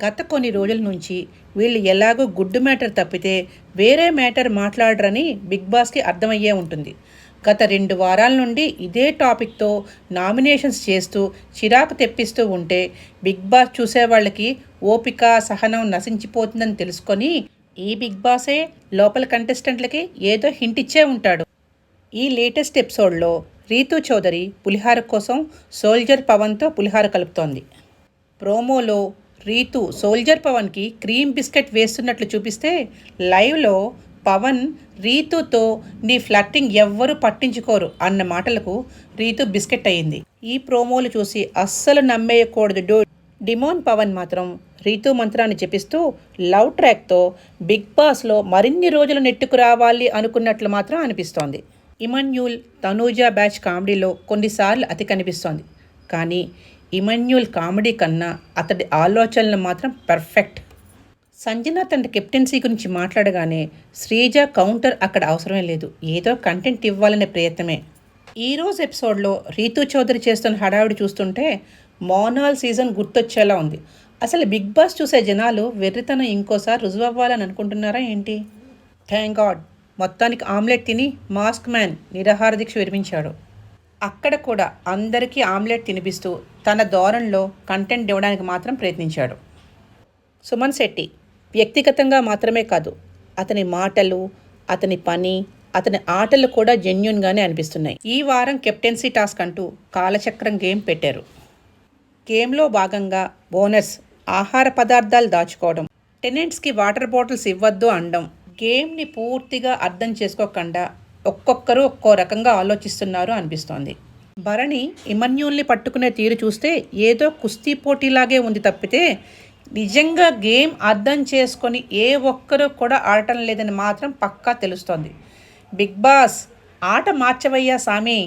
గత కొన్ని రోజుల నుంచి వీళ్ళు ఎలాగో గుడ్డు మ్యాటర్ తప్పితే వేరే మ్యాటర్ మాట్లాడరని బిగ్ బాస్కి అర్థమయ్యే ఉంటుంది. గత 2 వారాల నుండి ఇదే టాపిక్తో నామినేషన్స్ చేస్తూ చిరాకు తెప్పిస్తూ ఉంటే బిగ్ బాస్ చూసేవాళ్ళకి ఓపిక సహనం నశించిపోతుందని తెలుసుకొని ఈ బిగ్ బాసే లోపల కంటెస్టెంట్లకి ఏదో హింట్ ఇచ్చే ఉంటాడు. ఈ లేటెస్ట్ ఎపిసోడ్లో రీతూ చౌదరి పులిహార కోసం సోల్జర్ పవన్తో పులిహార కలుపుతోంది. ప్రోమోలో రీతు సోల్జర్ పవన్కి క్రీమ్ బిస్కెట్ వేస్తున్నట్లు చూపిస్తే లైవ్లో పవన్ రీతుతో నీ ఫ్లర్టింగ్ ఎవ్వరూ పట్టించుకోరు అన్న మాటలకు రీతు బిస్కెట్ అయ్యింది. ఈ ప్రోమోలు చూసి అస్సలు నమ్మేయకూడదు. డిమోన్ పవన్ మాత్రం రీతు మంత్రాన్ని జపిస్తూ లవ్ ట్రాక్తో బిగ్ బాస్లో మరిన్ని రోజులు నెట్టుకు రావాలి అనుకున్నట్లు మాత్రం అనిపిస్తోంది. ఇమాన్యుల్ తనూజ బ్యాచ్ కామెడీలో కొన్నిసార్లు అతి కనిపిస్తోంది, కానీ ఇమాన్యుల్ కామెడీ కన్నా అతడి ఆలోచనలు మాత్రం పర్ఫెక్ట్. సంజన తన కెప్టెన్సీ గురించి మాట్లాడగానే శ్రీజ కౌంటర్ అక్కడ అవసరమే లేదు, ఏదో కంటెంట్ ఇవ్వాలనే ప్రయత్నమే. ఈరోజు ఎపిసోడ్లో రీతూ చౌదరి చేస్తున్న హడావిడి చూస్తుంటే మోనాల్ సీజన్ గుర్తొచ్చేలా ఉంది. అసలు బిగ్ బాస్ చూసే జనాలు వెర్రితనం ఇంకోసారి రుజువు అవ్వాలని అనుకుంటున్నారా ఏంటి? థ్యాంక్ గాడ్ మొత్తానికి ఆమ్లెట్ తిని మాస్క్ మ్యాన్ నిరాహార దీక్ష విరమించాడు. అక్కడ కూడా అందరికీ ఆమ్లెట్ తినిపిస్తూ తన ధోరణిలో కంటెంట్ ఇవ్వడానికి మాత్రం ప్రయత్నించాడు. సుమన్ శెట్టి వ్యక్తిగతంగా మాత్రమే కాదు, అతని మాటలు, అతని పని, అతని ఆటలు కూడా జెన్యూన్గానే అనిపిస్తున్నాయి. ఈ వారం కెప్టెన్సీ టాస్క్ అంటూ కాలచక్రం గేమ్ పెట్టారు. గేమ్లో భాగంగా బోనస్ ఆహార పదార్థాలు దాచుకోవడం, టెనెంట్స్కి వాటర్ బాటిల్స్ ఇవ్వద్దు అనడం, గేమ్ని పూర్తిగా అర్థం చేసుకోకుండా ఒక్కొక్కరు ఒక్కో రకంగా ఆలోచిస్తున్నారు అనిపిస్తోంది. భరణి ఇమాన్యుల్ని పట్టుకునే తీరు చూస్తే ఏదో కుస్తీ పోటీలాగే ఉంది తప్పితే నిజంగా గేమ్ అర్థం చేసుకొని ఏ ఒక్కరూ కూడా ఆడటం లేదని మాత్రం పక్కా తెలుస్తోంది. బిగ్ బాస్ ఆట మార్చవయ్యా సామి.